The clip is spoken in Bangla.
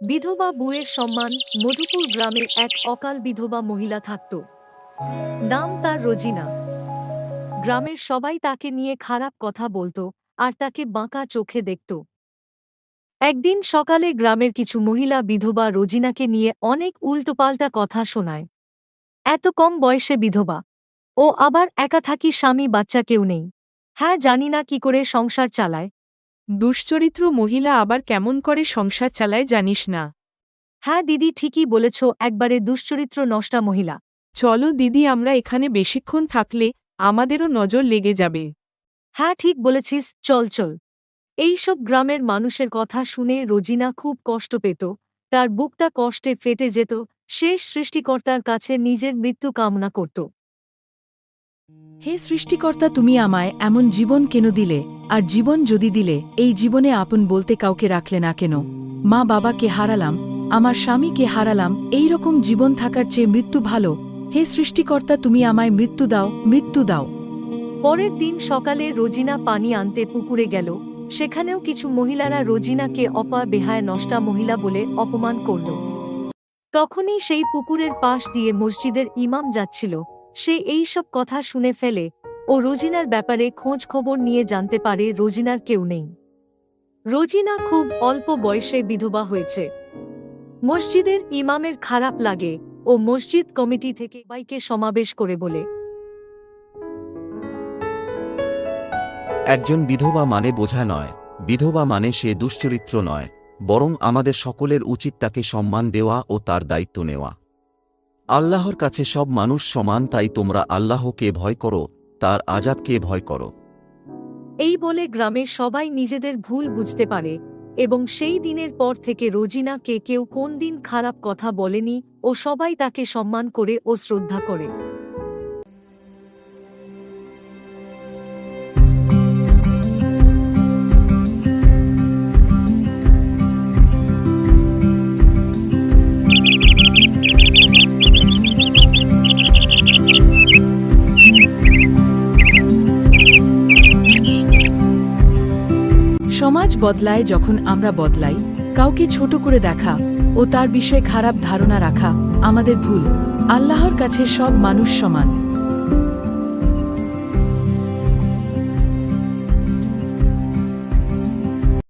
বিধবা বুয়ের সম্মান। মধুপুর গ্রামে এক অকাল বিধবা মহিলা থাকত। নাম তার রোজিনা। গ্রামের সবাই তাকে নিয়ে খারাপ কথা বলতো আর তাকে বাঁকা চোখে দেখত। একদিন সকালে গ্রামের কিছু মহিলা বিধবা রোজিনাকে নিয়ে অনেক উল্টোপাল্টা কথা শোনায়। এত কম বয়সে বিধবা, ও আবার একা থাকি, স্বামী বাচ্চা কেউ নেই। হ্যাঁ, জানি না কি করে সংসার চালায়। দুশ্চরিত্র মহিলা আবার কেমন করে সংসার চালায় জানিস না? হ্যাঁ দিদি, ঠিকই বলেছ, একবারে দুশ্চরিত্র নষ্টা মহিলা। চলো দিদি, আমরা এখানে বেশিক্ষণ থাকলে আমাদেরও নজর লেগে যাবে। হ্যাঁ ঠিক বলেছিস, চল চল। এইসব গ্রামের মানুষের কথা শুনে রোজিনা খুব কষ্ট পেত। তার বুকটা কষ্টে ফেটে যেত। শেষ সৃষ্টিকর্তার কাছে নিজের মৃত্যু কামনা করত। হে সৃষ্টিকর্তা, তুমি আমায় এমন জীবন কেন দিলে? আর জীবন যদি দিলে, এই জীবনে আপন বলতে কাউকে রাখলে না কেন? মা বাবাকে হারালাম, আমার স্বামীকে হারালাম, এই রকম জীবন থাকার চেয়ে মৃত্যু ভালো। হে সৃষ্টিকর্তা, তুমি আমায় মৃত্যু দাও, মৃত্যু দাও। পরের দিন সকালে রোজিনা পানি আনতে পুকুরে গেল। সেখানেও কিছু মহিলারা রোজিনাকে বেহায় নষ্টা মহিলা বলে অপমান করল। তখনই সেই পুকুরের পাশ দিয়ে মসজিদের ইমাম যাচ্ছিল। সে এই সব কথা শুনে ফেলে ও রোজিনার ব্যাপারে খোঁজ খবর নিয়ে জানতে পারে রোজিনার কেউ নেই। রোজিনা খুব অল্প বয়সে বিধবা হয়েছে। মসজিদের ইমামের খারাপ লাগে ও মসজিদ কমিটি থেকে সবাইকে সমাবেশ করে বলে, একজন বিধবা মানে বোঝা নয়, বিধবা মানে সে দুশ্চরিত্র নয়, বরং আমাদের সকলের উচিত তাকে সম্মান দেওয়া ও তার দায়িত্ব নেওয়া। আল্লাহর কাছে সব মানুষ সমান, তাই তোমরা আল্লাহকে ভয় করো, তার আযাবকে ভয় করো। এই বলে গ্রামের সবাই নিজেদের ভুল বুঝতে পারে এবং সেই দিনের পর থেকে রোজিনাকে কেউ কোন দিন খারাপ কথা বলেনি ও সবাই তাকে সম্মান করে ও শ্রদ্ধা করে। সমাজ বদলায় যখন আমরা বদলাই। কাউকে ছোট করে দেখা ও তার বিষয়ে খারাপ ধারণা রাখা আমাদের ভুল। আল্লাহর কাছে সব মানুষ সমান।